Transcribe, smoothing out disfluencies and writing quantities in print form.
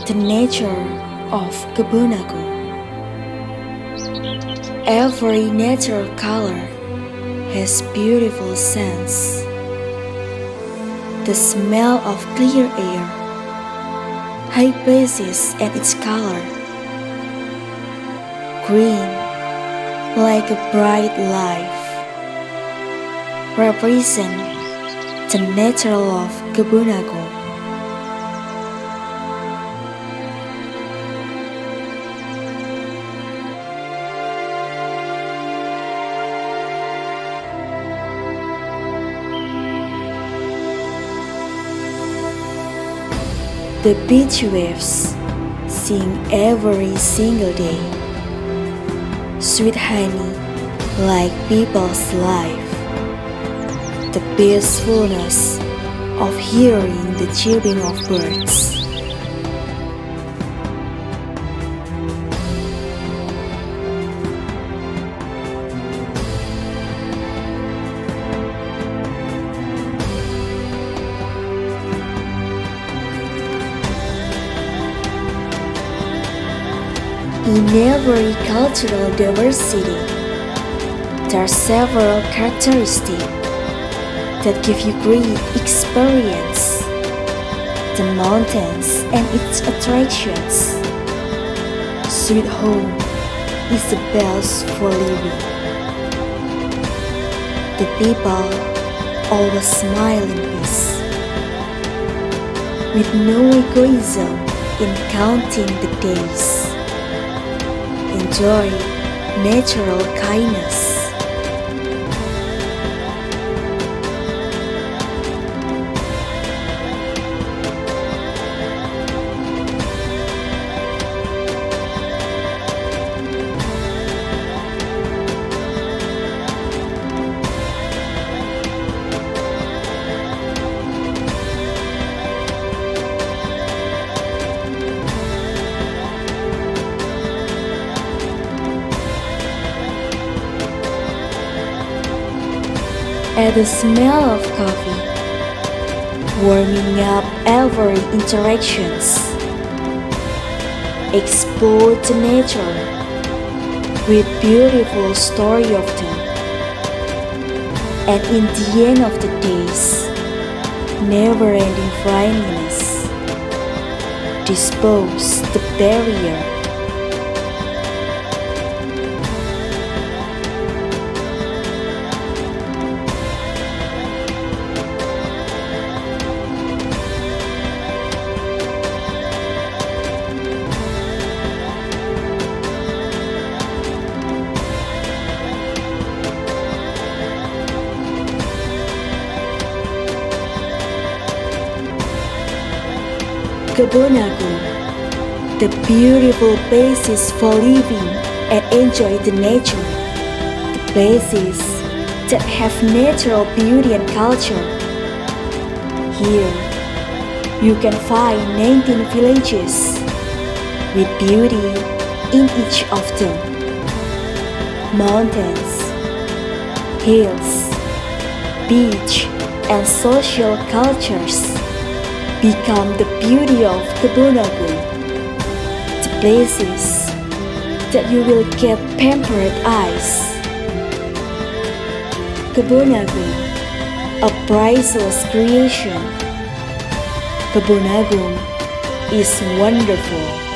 the nature of Kebonagung. Every natural color has beautiful scents. The smell of clear air, high places and its color, green like a bright life, represent the nature of Kebonagung. The beach waves sing every single day, sweet honey like people's life, the peacefulness of hearing the chirping of birds. In every cultural diversity, there are several characteristics that give you great experience. The mountains and its attractions. Sweet home is the best for living. The people always smile in peace, with no egoism in counting the days. Enjoy natural kindness. At the smell of coffee, warming up every interactions. Explore the nature with beautiful story of them. And in the end of the days, never-ending friendliness. Dispose the barrier. Kebonagung, the beautiful places for living and enjoy the nature, the places that have natural beauty and culture. Here, you can find 19 villages with beauty in each of them. Mountains, hills, beach, and social cultures become the beauty of Kebonagung, the places that you will get pampered eyes. Kebonagung, a priceless creation. Kebonagung is wonderful.